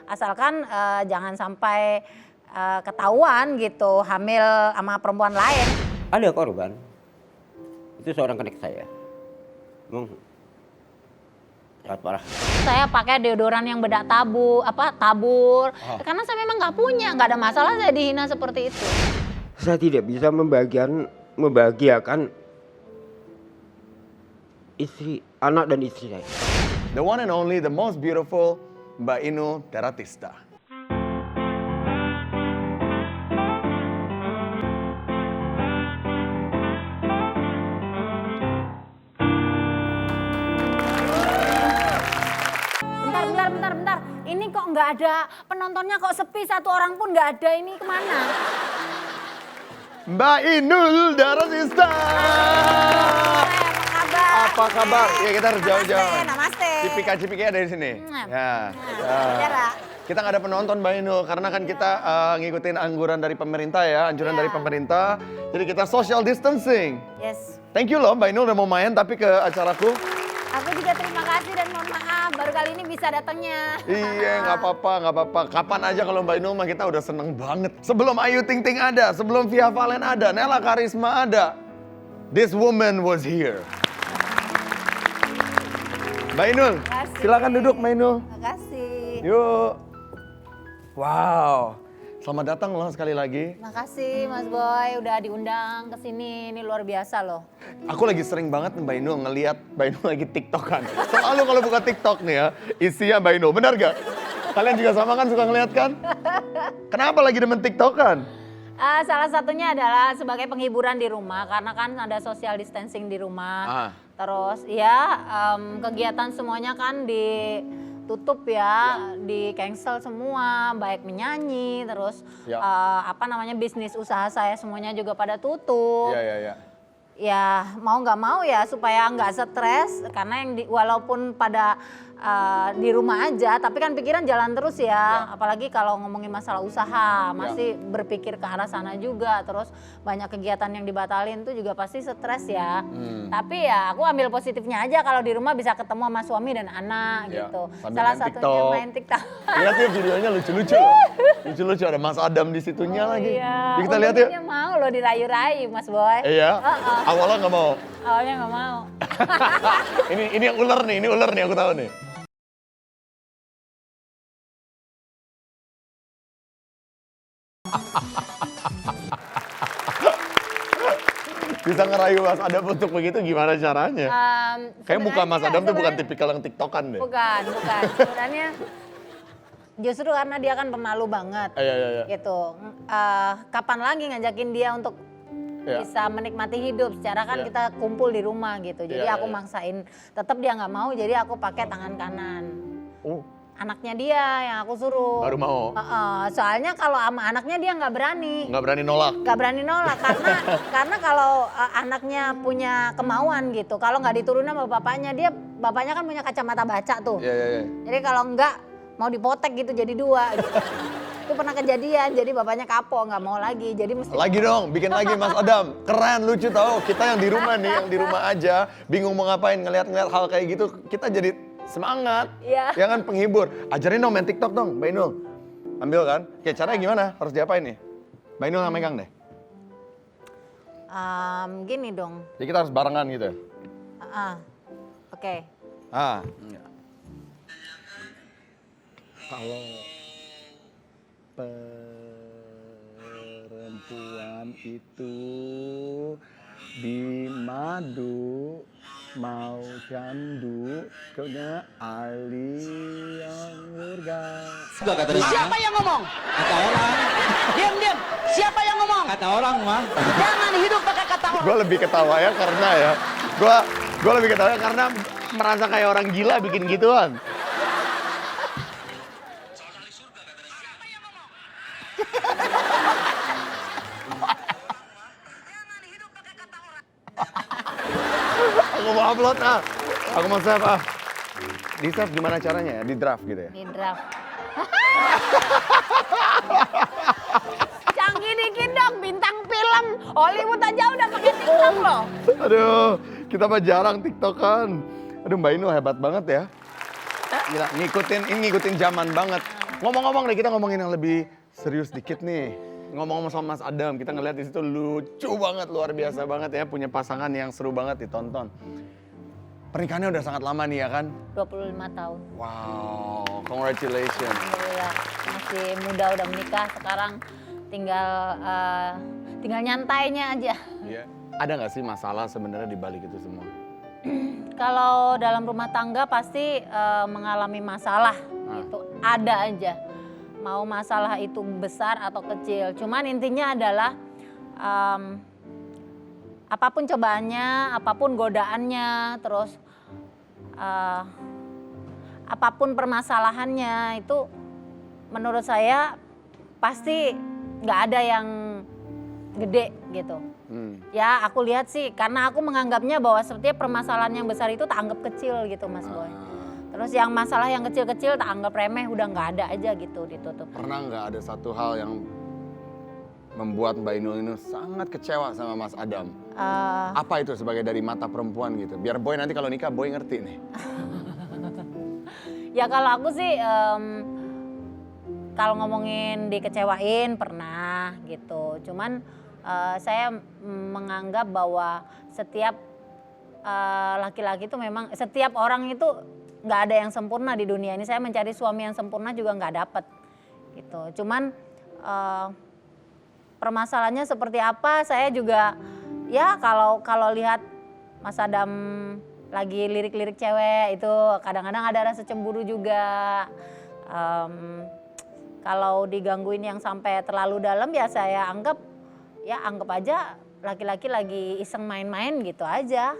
asalkan jangan sampai ketahuan gitu hamil sama perempuan lain. Ada korban, itu seorang konek saya. Sangat parah. Saya pakai deodoran yang bedak tabur, karena saya memang nggak punya, nggak ada masalah saya dihina seperti itu. Saya tidak bisa membahagiakan istri, anak dan istri saya. The one and only, the most beautiful, Mbak Inul Daratista. Bentar. Ini kok nggak ada penontonnya, kok sepi, satu orang pun nggak ada, ini kemana? Mbak Inul Daratista. Apa kabar? Ya kita harus jauh-jauh. Namaste. Cipika-cipiknya dari sini. Ya. Kita nggak ada penonton Mbak Inul karena kan kita ngikutin anjuran dari pemerintah ya, dari pemerintah. Jadi kita social distancing. Yes. Thank you loh Mbak Inul udah mau main tapi ke acaraku. Aku juga terima kasih dan mohon maaf baru kali ini bisa datangnya. Iya nggak apa-apa. Kapan aja kalau Mbak Inul mah kita udah seneng banget. Sebelum Ayu Ting Ting ada, sebelum Via Valen ada, Nela Karisma ada, this woman was here. Mbak Inul, silakan duduk Mbak Inul. Makasih. Yuk. Wow, selamat datang loh sekali lagi. Makasih Mas Boy udah diundang ke sini, ini luar biasa loh. Aku lagi sering banget Mbak Inul ngeliat Mbak Inul lagi TikTokan. Selalu kalau buka TikTok nih ya, isinya Mbak Inul, benar gak? Kalian juga sama kan suka ngeliat kan? Kenapa lagi demen TikTokan? Salah satunya adalah sebagai penghiburan di rumah karena kan ada social distancing di rumah. Terus ya kegiatan semuanya kan ditutup ya, di cancel semua, baik menyanyi, terus bisnis usaha saya semuanya juga pada tutup. Iya. Ya mau nggak mau ya supaya nggak stres karena walaupun pada di rumah aja tapi kan pikiran jalan terus ya. Apalagi kalau ngomongin masalah usaha masih berpikir ke arah sana juga, terus banyak kegiatan yang dibatalin tuh juga pasti stres ya. Tapi ya aku ambil positifnya aja kalau di rumah bisa ketemu sama suami dan anak gitu. Salah satunya main TikTok. Lihat ya videonya lucu-lucu loh. Lucu-lucu ada Mas Adam di situnya lagi. Iya. Kita lihat yuk. Mau loh dirayu-rayu Mas Boy. Iya. Awalnya nggak mau. Awalnya nggak mau. ini yang ular nih aku tahu nih. Bisa ngerayu Mas Adam untuk begitu gimana caranya? Kayak muka Mas Adam tuh bukan tipikal yang TikTokan deh. Bukan. Sebenarnya justru karena dia kan pemalu banget. Iya. Gitu. Kapan lagi ngajakin dia untuk bisa menikmati hidup secara kan kita kumpul di rumah gitu. Jadi aku maksain, tetap dia nggak mau, jadi aku pakai tangan kanan. Anaknya dia yang aku suruh. Baru mau. Soalnya kalau sama anaknya dia nggak berani. Nggak berani nolak. Nggak berani nolak karena kalau anaknya punya kemauan gitu, kalau nggak diturunin sama bapaknya kan punya kacamata baca tuh. Iya. Jadi kalau nggak mau dipotek gitu jadi dua. Gitu. Itu pernah kejadian, jadi bapaknya kapok nggak mau lagi, jadi mesti. Lagi dong, bikin lagi Mas Adam. Keren, lucu tau. Kita yang di rumah nih, yang di rumah aja, bingung mau ngapain, ngeliat-ngeliat hal kayak gitu, kita jadi semangat. Iya. Ya kan penghibur. Ajarin dong main TikTok dong, Mbak Inul. Ambil kan? Kayak caranya gimana? Harus diapain nih? Mbak Inul yang megang deh. Gini dong. Jadi kita harus barengan gitu ya? Oke. Kalau perempuan itu di madu mau candu kena Ali yang murga. Siapa yang ngomong? Kata orang. Diam. Siapa yang ngomong? Kata orang mah. Jangan hidup pakai kata orang. Gue lebih ketawa ya karena gue lebih ketawa karena merasa kayak orang gila bikin gituan. Aku mau upload aku mau save Di save gimana caranya ya? Di draft gitu ya? Di draft. Canggih dikit dong, bintang film Hollywood aja udah pakai TikTok loh. Aduh, kita mah jarang TikTokan. Aduh Mbak Inul hebat banget ya. Gila, ngikutin zaman banget. Ngomong-ngomong nih, kita ngomongin yang lebih serius dikit nih. Ngomong-ngomong sama Mas Adam, kita ngeliat di situ lucu banget, luar biasa banget ya, punya pasangan yang seru banget ditonton. Pernikahannya udah sangat lama nih ya kan? 25 tahun. Wow, congratulations. Alhamdulillah masih muda udah menikah, sekarang tinggal nyantainya aja. Iya. Ada nggak sih masalah sebenarnya di balik itu semua? Kalau dalam rumah tangga pasti mengalami masalah gitu, ada aja. Mau masalah itu besar atau kecil, cuman intinya adalah apapun cobaannya, apapun godaannya, terus apapun permasalahannya itu menurut saya pasti nggak ada yang gede gitu. Ya aku lihat sih, karena aku menganggapnya bahwa setiap permasalahan yang besar itu tak anggap kecil gitu Mas Boy. Terus yang masalah yang kecil-kecil tak anggap remeh, udah nggak ada aja gitu ditutup. Pernah nggak ada satu hal yang membuat Mbak Inul ini sangat kecewa sama Mas Adam? Apa itu sebagai dari mata perempuan gitu? Biar Boy nanti kalau nikah Boy ngerti nih. Ya kalau aku sih kalau ngomongin dikecewain pernah gitu. Cuman saya menganggap bahwa setiap laki-laki itu memang, setiap orang itu nggak ada yang sempurna di dunia ini. Saya mencari suami yang sempurna juga nggak dapet gitu. Cuman permasalahannya seperti apa, saya juga ya kalau lihat Mas Adam lagi lirik-lirik cewek itu kadang-kadang ada rasa cemburu juga. Kalau digangguin yang sampai terlalu dalam ya saya anggap aja laki-laki lagi iseng main-main gitu aja.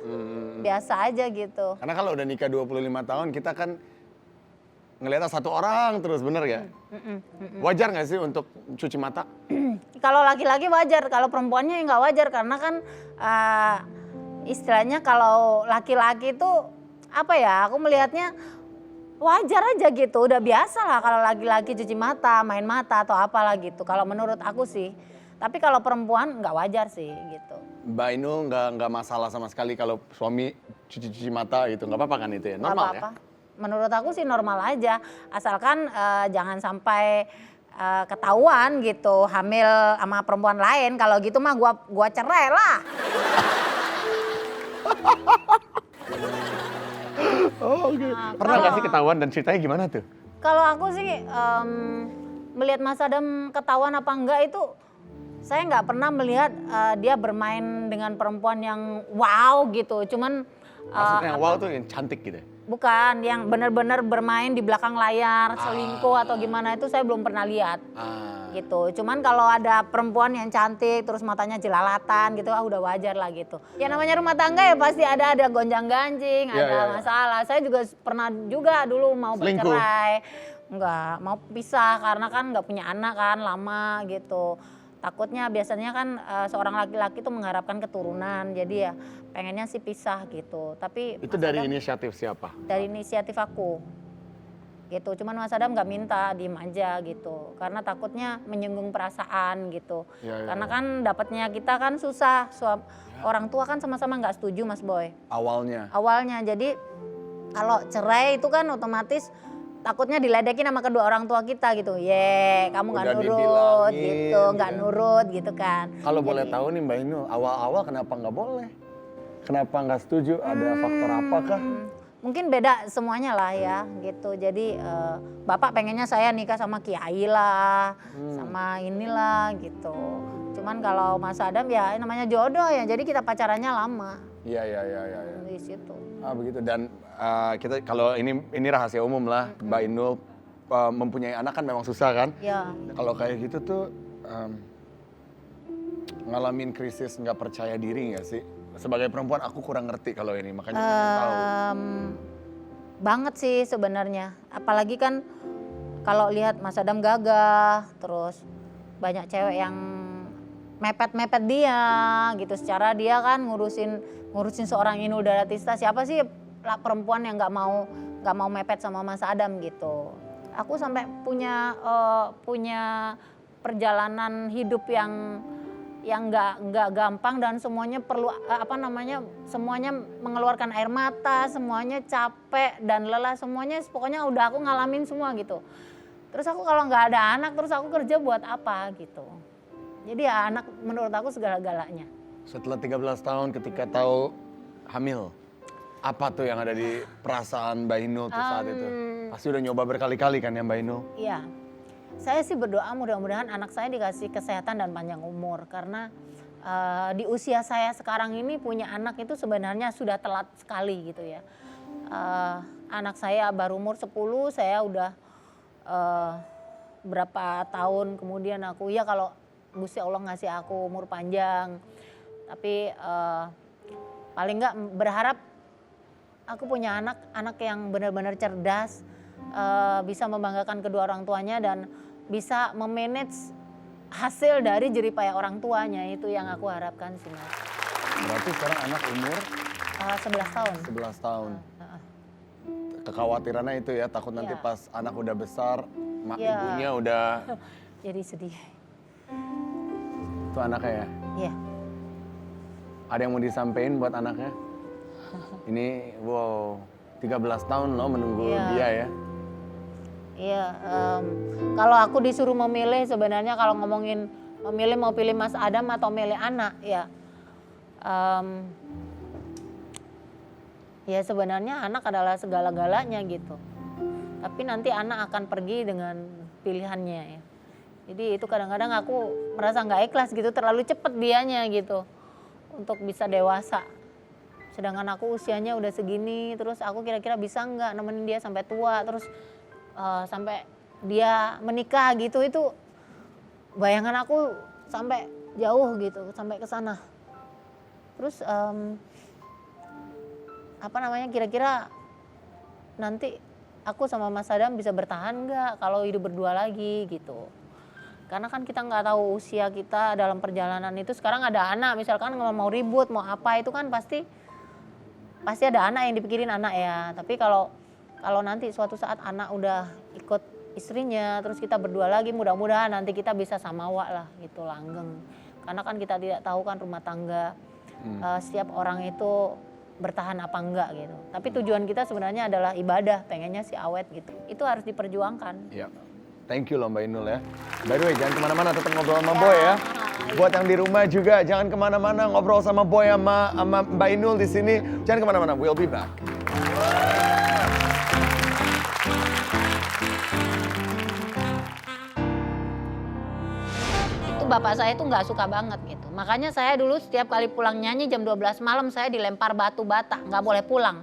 Biasa aja gitu. Karena kalau udah nikah 25 tahun kita kan ngeliatnya satu orang terus, bener gak? Wajar gak sih untuk cuci mata? Kalau laki-laki wajar, kalau perempuannya nggak wajar karena kan istilahnya kalau laki-laki itu apa ya, aku melihatnya wajar aja gitu, udah biasa lah kalau laki-laki cuci mata, main mata atau apalah gitu. Kalau menurut aku sih, tapi kalau perempuan nggak wajar sih gitu. Mbak Inul nggak masalah sama sekali kalau suami cuci-cuci mata gitu, nggak apa-apa kan itu ya? Normal nggak apa-apa. Menurut aku sih normal aja, asalkan jangan sampai ketahuan gitu hamil sama perempuan lain. Kalau gitu mah gua cerai lah. Oh, oke. Pernah nggak sih ketahuan dan ceritanya gimana tuh? Kalau aku sih melihat Mas Adam ketahuan apa enggak itu, saya nggak pernah melihat dia bermain dengan perempuan yang wow gitu. Cuman maksudnya yang wow tuh yang cantik gitu ya? Bukan, yang benar-benar bermain di belakang layar, selingkuh atau gimana itu saya belum pernah lihat. Gitu. Cuman kalau ada perempuan yang cantik terus matanya jelalatan gitu, udah wajar lah gitu. Ya namanya rumah tangga ya pasti ada gonjang-ganjing, ada masalah. Saya juga pernah juga dulu mau bercerai. Enggak, mau pisah karena kan nggak punya anak kan, lama gitu. Takutnya biasanya kan seorang laki-laki tuh mengharapkan keturunan, jadi ya pengennya sih pisah gitu. Tapi itu dari inisiatif siapa? Dari inisiatif aku, gitu. Cuman Mas Adam nggak minta, diem aja gitu. Karena takutnya menyinggung perasaan gitu. Karena kan dapatnya kita kan susah. Orang tua kan sama-sama nggak setuju Mas Boy. Awalnya, jadi kalau cerai itu kan otomatis takutnya diledekin sama kedua orang tua kita gitu. Kamu nggak nurut gitu, nggak nurut gitu kan. Kalau boleh tahu nih Mbak Inul, awal-awal kenapa nggak boleh? Kenapa nggak setuju? Ada faktor apakah? Mungkin beda semuanya lah ya gitu. Jadi bapak pengennya saya nikah sama kiai lah, sama inilah gitu. Cuman kalau Mas Adam ya namanya jodoh ya, jadi kita pacarannya lama. Iya. Di situ. Begitu, dan kita kalau ini rahasia umum lah, Mbak Inul mempunyai anak kan memang susah kan? Iya. Kalau kayak gitu tuh ngalamin krisis nggak percaya diri nggak sih? Sebagai perempuan aku kurang ngerti kalau ini, makanya tahu. Banget sih sebenarnya, apalagi kan kalau lihat Mas Adam gagah, terus banyak cewek yang mepet-mepet dia gitu. Secara dia kan ngurusin seorang Inul Daratista, siapa sih perempuan yang nggak mau mepet sama Mas Adam gitu. Aku sampai punya perjalanan hidup yang nggak gampang dan semuanya perlu semuanya mengeluarkan air mata, semuanya capek dan lelah, semuanya pokoknya udah aku ngalamin semua gitu. Terus aku kalau nggak ada anak, terus aku kerja buat apa gitu. Jadi ya anak menurut aku segala-galanya. Setelah 13 tahun ketika tahu hamil, apa tuh yang ada di perasaan Mbak Inul tuh saat itu? Pasti udah nyoba berkali-kali kan ya Mbak Inul? Iya, saya sih berdoa mudah-mudahan anak saya dikasih kesehatan dan panjang umur. Karena di usia saya sekarang ini punya anak itu sebenarnya sudah telat sekali gitu ya. Anak saya baru umur 10, saya udah berapa tahun kemudian aku, ya kalau Gusti Allah ngasih aku umur panjang. Tapi paling nggak berharap aku punya anak yang benar-benar cerdas, bisa membanggakan kedua orang tuanya dan bisa memanage hasil dari jeripaya orang tuanya. Itu yang aku harapkan sih Mas. Berarti sekarang anak umur 11 tahun. 11 tahun. Kekhawatirannya itu ya, takut nanti Iya. pas anak udah besar, Iya. ibunya udah Jadi sedih. itu anaknya ya. Iya. Ada yang mau disampaikan buat anaknya? Ini wow, 13 tahun loh menunggu Iya. dia ya. Iya, kalau aku disuruh memilih sebenarnya kalau ngomongin memilih mau pilih Mas Adam atau milih anak ya. Ya sebenarnya anak adalah segala-galanya gitu. Tapi nanti anak akan pergi dengan pilihannya ya. Jadi itu kadang-kadang aku merasa nggak ikhlas gitu, terlalu cepet dianya gitu untuk bisa dewasa. Sedangkan aku usianya udah segini, terus aku kira-kira bisa nggak nemenin dia sampai tua, terus sampai dia menikah gitu, itu bayangan aku sampai jauh gitu, sampai ke sana. Terus apa namanya, kira-kira nanti aku sama Mas Adam bisa bertahan nggak kalau hidup berdua lagi gitu. Karena kan kita nggak tahu usia kita dalam perjalanan itu. Sekarang ada anak, misalkan mau ribut, mau apa itu kan pasti ada anak yang dipikirin anak ya. Tapi kalau nanti suatu saat anak udah ikut istrinya, terus kita berdua lagi, mudah-mudahan nanti kita bisa samawa lah gitu, langgeng. Karena kan kita tidak tahu kan rumah tangga setiap orang itu bertahan apa enggak gitu. Tapi tujuan kita sebenarnya adalah ibadah, pengennya sih awet gitu. Itu harus diperjuangkan. Iya. Thank you loh Mbak Inul ya. By the way, jangan kemana-mana, tetap ngobrol sama Boy ya. Buat yang di rumah juga, jangan kemana-mana, ngobrol sama Boy sama Mbak Inul di sini. Jangan kemana-mana, we'll be back. Itu bapak saya tuh nggak suka banget gitu. Makanya saya dulu setiap kali pulang nyanyi jam 12 malam saya dilempar batu bata, nggak boleh pulang.